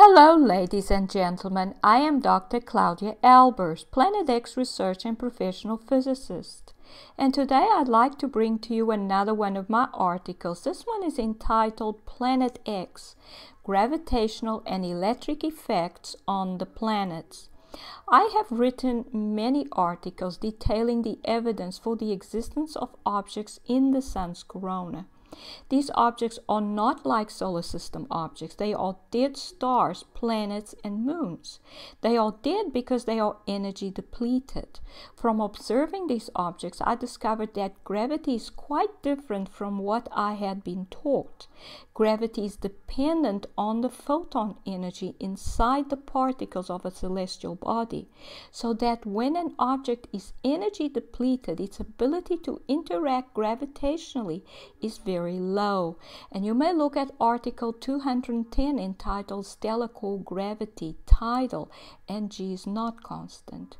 Hello, ladies and gentlemen. I am Dr. Claudia Albers, Planet X research and professional physicist. And today I'd like to bring to you another one of my articles. This one is entitled Planet X, Gravitational and Electric Effects on the Planets. I have written many articles detailing the evidence for the existence of objects in the Sun's corona. These objects are not like solar system objects. They are dead stars, planets, and moons. They are dead because they are energy depleted. From observing these objects, I discovered that gravity is quite different from what I had been taught. Gravity is dependent on the photon energy inside the particles of a celestial body, so that when an object is energy depleted, its ability to interact gravitationally is very low. And you may look at article 210 entitled Stellar Core Gravity, tidal, and G is not constant.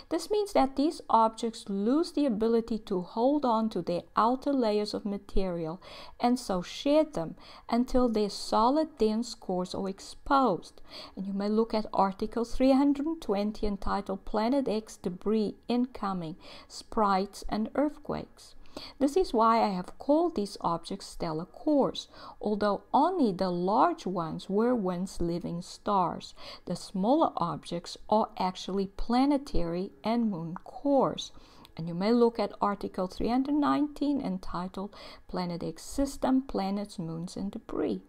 This means that these objects lose the ability to hold on to their outer layers of material and so shed them until their solid dense cores are exposed. And you may look at article 320 entitled Planet X Debris Incoming, Sprites and Earthquakes. This is why I have called these objects stellar cores, although only the large ones were once living stars. The smaller objects are actually planetary and moon cores. And you may look at article 319 entitled Planet X System, Planets, Moons and Debris.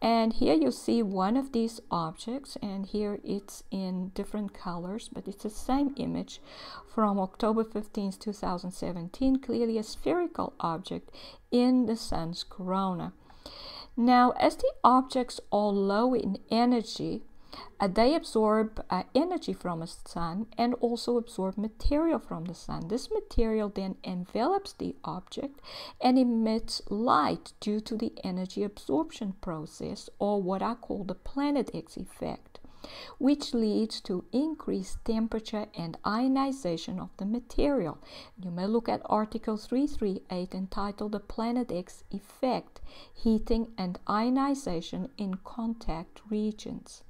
And here you see one of these objects, and here it's in different colors, but it's the same image from October 15, 2017, clearly a spherical object in the Sun's corona. Now, as the objects are low in energy, they absorb energy from the sun and also absorb material from the sun. This material then envelops the object and emits light due to the energy absorption process, or what I call the Planet X effect, which leads to increased temperature and ionization of the material. You may look at article 338 entitled The Planet X Effect, Heating and Ionization in Contact Regions.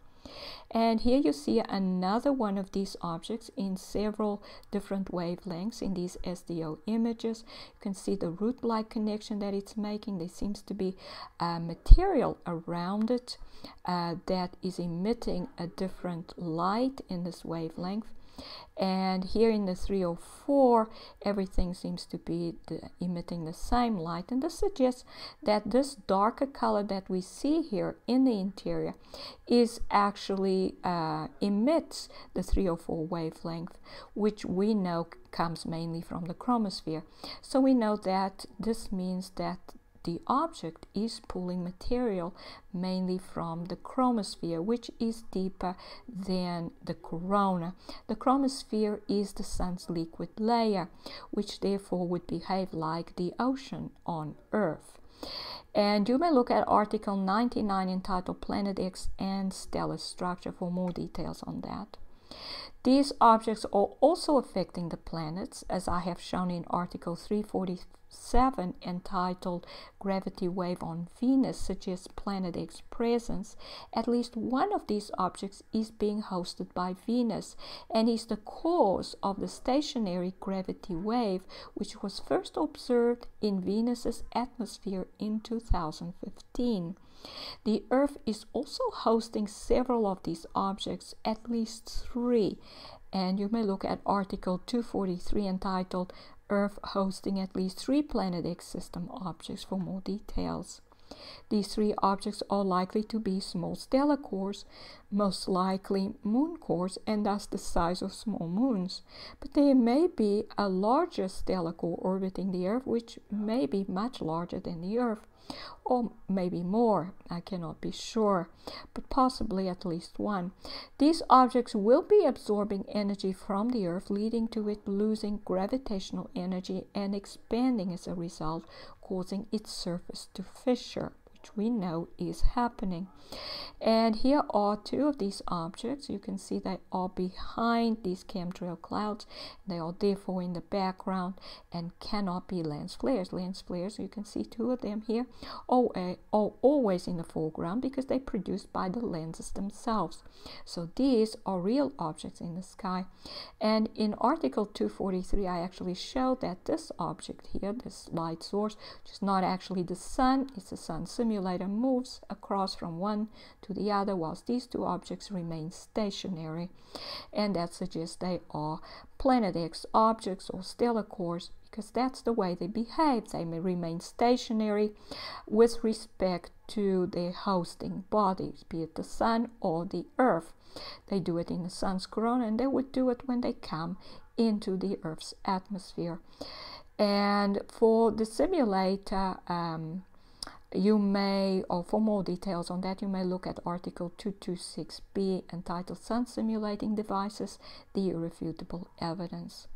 And here you see another one of these objects in several different wavelengths in these SDO images. You can see the root-like connection that it's making. There seems to be material around it that is emitting a different light in this wavelength. And here in the 304, everything seems to be emitting the same light. And this suggests that this darker color that we see here in the interior is actually emits the 304 wavelength, which we know comes mainly from the chromosphere. So we know that this means that the object is pulling material mainly from the chromosphere, which is deeper than the corona. The chromosphere is the sun's liquid layer, which therefore would behave like the ocean on Earth. And you may look at article 99 entitled Planet X and Stellar Structure for more details on that. These objects are also affecting the planets, as I have shown in article 347 entitled Gravity Wave on Venus suggests Planet X presence. At least one of these objects is being hosted by Venus and is the cause of the stationary gravity wave, which was first observed in Venus's atmosphere in 2015. The Earth is also hosting several of these objects, at least 3, and you may look at article 243 entitled Earth hosting at least 3 Planet X system objects for more details. These 3 objects are likely to be small stellar cores, most likely moon cores, and thus the size of small moons. But there may be a larger stellar core orbiting the Earth, which may be much larger than the Earth, or maybe more. I cannot be sure, but possibly at least one. These objects will be absorbing energy from the Earth, leading to it losing gravitational energy and expanding as a result, causing its surface to fissure, which we know is happening. And here are two of these objects. You can see they are behind these chemtrail clouds. They are therefore in the background and cannot be lens flares. Lens flares, you can see two of them here, are always in the foreground because they're produced by the lenses themselves. So these are real objects in the sky. And in article 243, I actually showed that this object here, this light source, which is not actually the sun, it's a sun simulator, moves across from one to the other whilst these two objects remain stationary. And that suggests they are Planet X objects or stellar cores, because that's the way they behave. They may remain stationary with respect to their hosting bodies, be it the sun or the earth. They do it in the sun's corona, and they would do it when they come into the earth's atmosphere. And for the simulator, you may, or for more details on that, you may look at article 226b entitled Sun Simulating Devices, the Irrefutable Evidence.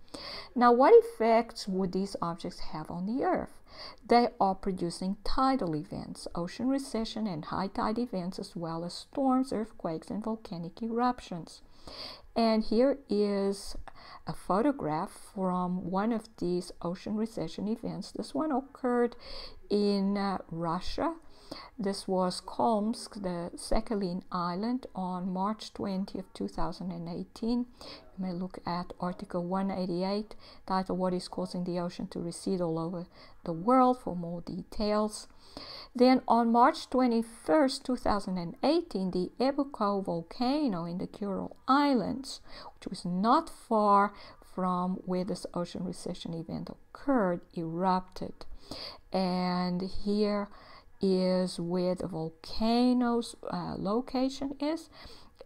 Now, what effects would these objects have on the Earth? They are producing tidal events, ocean recession and high tide events, as well as storms, earthquakes, and volcanic eruptions. And here is a photograph from one of these ocean recession events. This one occurred in Russia. This was Kolmsk, the Sakhalin Island, on March 20 of 2018. You may look at article 188, titled What is Causing the Ocean to Recede All Over the World, for more details. Then on March 21st, 2018, the Ebuko volcano in the Kuril Islands, which was not far from where this ocean recession event occurred, erupted. And here is where the volcano's location is,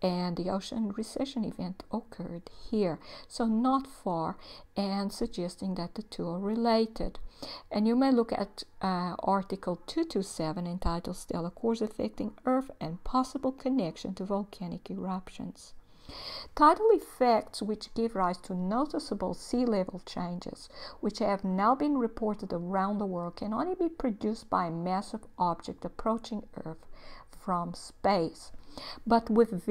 and the ocean recession event occurred here, so not far, and suggesting that the two are related. And you may look at article 227 entitled Stellar Cores Affecting Earth and Possible Connection to Volcanic Eruptions. Tidal effects which give rise to noticeable sea level changes, which have now been reported around the world, can only be produced by a massive object approaching Earth from space. But with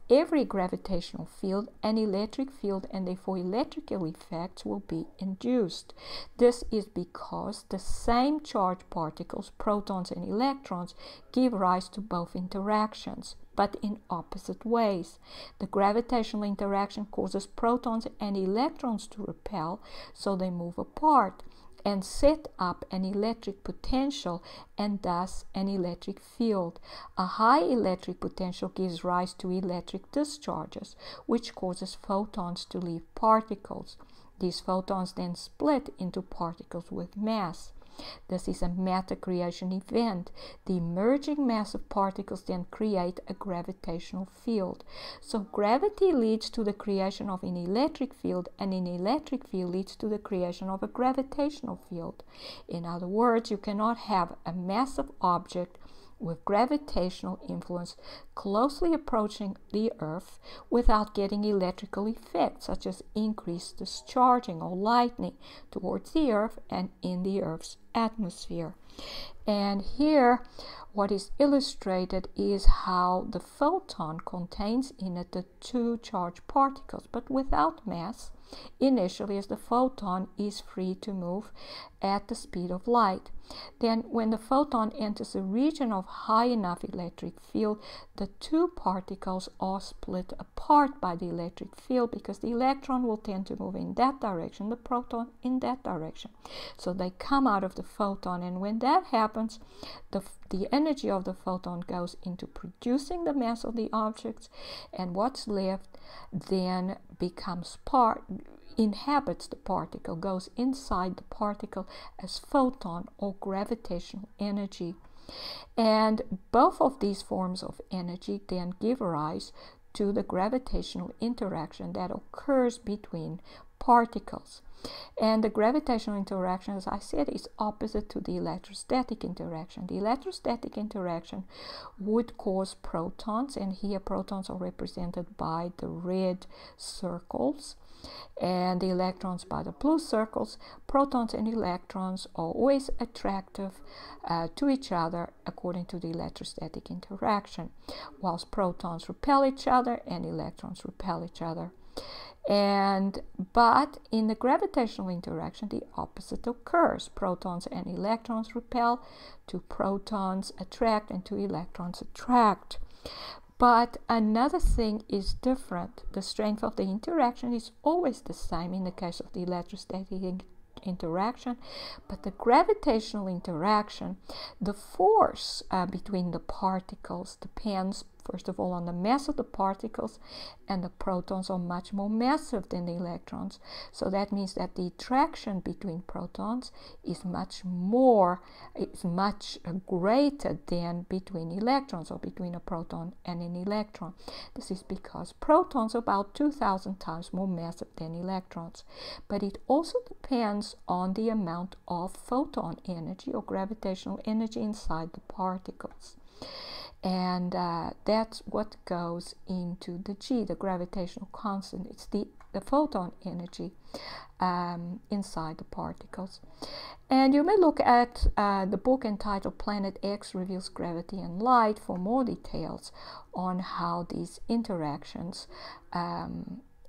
every gravitational field, an electric field and therefore electrical effects will be induced. This is because the same charged particles, protons and electrons, give rise to both interactions, but in opposite ways. The gravitational interaction causes protons and electrons to repel, so they move apart and set up an electric potential and thus an electric field. A high electric potential gives rise to electric discharges, which causes photons to leave particles. These photons then split into particles with mass. This is a matter creation event. The emerging mass of particles then create a gravitational field. So gravity leads to the creation of an electric field, and an electric field leads to the creation of a gravitational field. In other words, you cannot have a massive object with gravitational influence closely approaching the Earth without getting electrical effects such as increased discharging or lightning towards the Earth and in the Earth's atmosphere. And here what is illustrated is how the photon contains in it the two charged particles, but without mass, initially, as the photon is free to move at the speed of light. Then when the photon enters a region of high enough electric field, the two particles are split apart by the electric field, because the electron will tend to move in that direction, the proton in that direction. So they come out of the photon, and when that happens, the energy of the photon goes into producing the mass of the objects, and what's left then inhabits the particle, goes inside the particle as photon or gravitational energy. And both of these forms of energy then give rise to the gravitational interaction that occurs between particles. And the gravitational interaction, as I said, is opposite to the electrostatic interaction. The electrostatic interaction would cause protons, and here protons are represented by the red circles, and the electrons by the blue circles. Protons and electrons are always attractive to each other according to the electrostatic interaction, whilst protons repel each other and electrons repel each other. But in the gravitational interaction, the opposite occurs. Protons and electrons repel, two protons attract, and two electrons attract. But another thing is different. The strength of the interaction is always the same in the case of the electrostatic interaction, but the gravitational interaction, the force between the particles depends first of all on the mass of the particles, and the protons are much more massive than the electrons. So that means that the attraction between protons is much greater than between electrons, or between a proton and an electron. This is because protons are about 2,000 times more massive than electrons. But it also depends on the amount of photon energy or gravitational energy inside the particles. And that's what goes into the G, the gravitational constant. It's the photon energy inside the particles. And you may look at the book entitled Planet X Reveals Gravity and Light for more details on how these interactions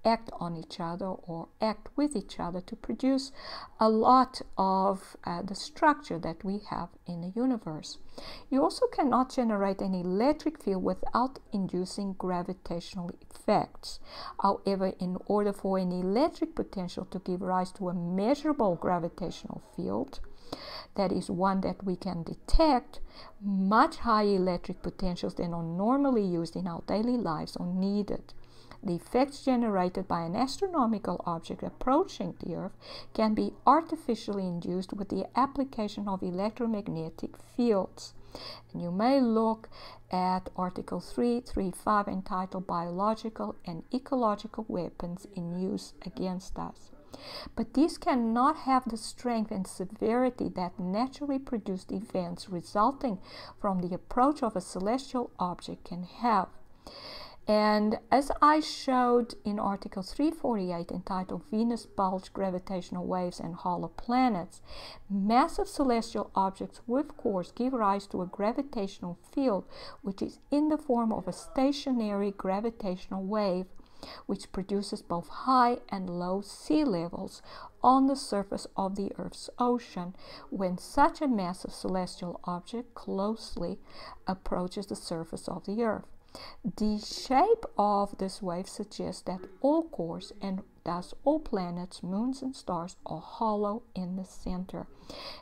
act on each other or act with each other to produce a lot of the structure that we have in the universe. You also cannot generate an electric field without inducing gravitational effects. However, in order for an electric potential to give rise to a measurable gravitational field, that is one that we can detect, much higher electric potentials than are normally used in our daily lives are needed. The effects generated by an astronomical object approaching the Earth can be artificially induced with the application of electromagnetic fields. And you may look at Article 3.3.5 entitled Biological and Ecological Weapons in Use Against Us. But these cannot have the strength and severity that naturally produced events resulting from the approach of a celestial object can have. And as I showed in Article 348 entitled Venus Bulge Gravitational Waves and Hollow Planets, massive celestial objects will of course give rise to a gravitational field which is in the form of a stationary gravitational wave which produces both high and low sea levels on the surface of the Earth's ocean when such a massive celestial object closely approaches the surface of the Earth. The shape of this wave suggests that all cores and thus all planets, moons, and stars are hollow in the center.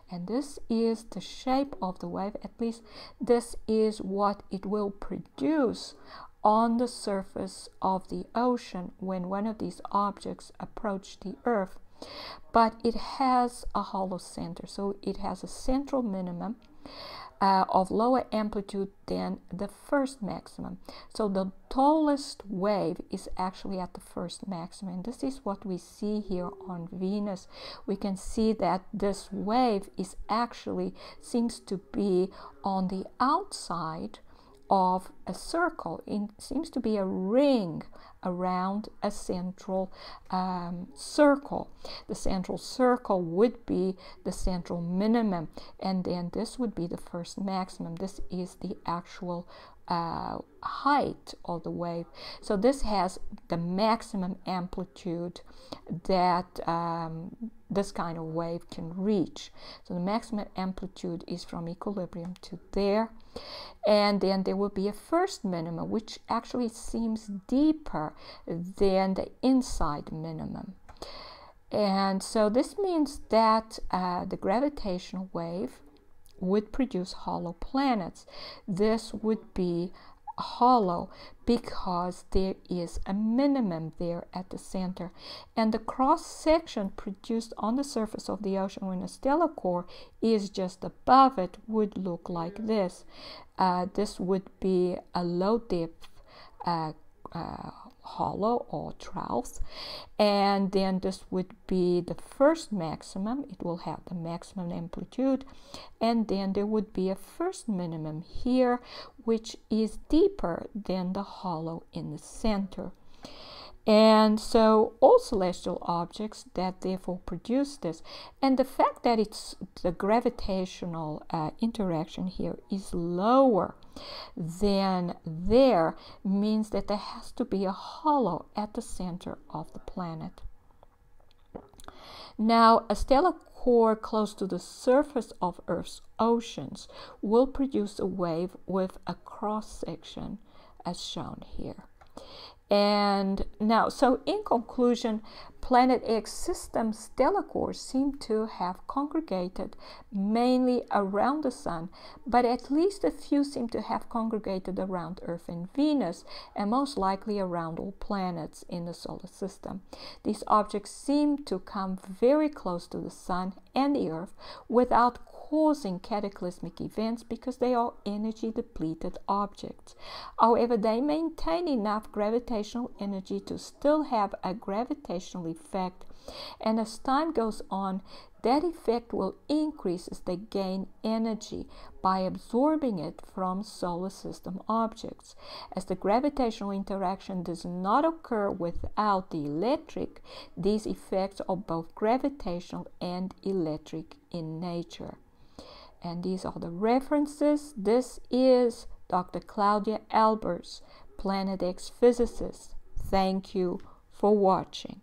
And this is the shape of the wave, at least this is what it will produce on the surface of the ocean when one of these objects approach the Earth. But it has a hollow center, so it has a central minimum of lower amplitude than the first maximum. So the tallest wave is actually at the first maximum. And this is what we see here on Venus. We can see that this wave is actually seems to be on the outside of a circle. It seems to be a ring around a central circle. The central circle would be the central minimum, and then this would be the first maximum. This is the actual height of the wave. So this has the maximum amplitude that this kind of wave can reach. So the maximum amplitude is from equilibrium to there. And then there will be a first minimum, which actually seems deeper than the inside minimum. And so this means that the gravitational wave would produce hollow planets. This would be hollow because there is a minimum there at the center, and the cross section produced on the surface of the ocean when a stellar core is just above it would look like this. This would be a low depth hollow or troughs, and then this would be the first maximum. It will have the maximum amplitude, and then there would be a first minimum here, which is deeper than the hollow in the center. And so all celestial objects that therefore produce this, and the fact that it's the gravitational interaction here is lower than there means that there has to be a hollow at the center of the planet. Now, a stellar core close to the surface of Earth's oceans will produce a wave with a cross-section as shown here. And now, so in conclusion, Planet X system stellar cores seem to have congregated mainly around the Sun, but at least a few seem to have congregated around Earth and Venus, and most likely around all planets in the solar system. These objects seem to come very close to the Sun and the Earth without causing cataclysmic events because they are energy depleted objects. However, they maintain enough gravitational energy to still have a gravitational effect, and as time goes on, that effect will increase as they gain energy by absorbing it from solar system objects. As the gravitational interaction does not occur without the electric, these effects are both gravitational and electric in nature. And these are the references. This is Dr. Claudia Albers, Planet X physicist. Thank you for watching.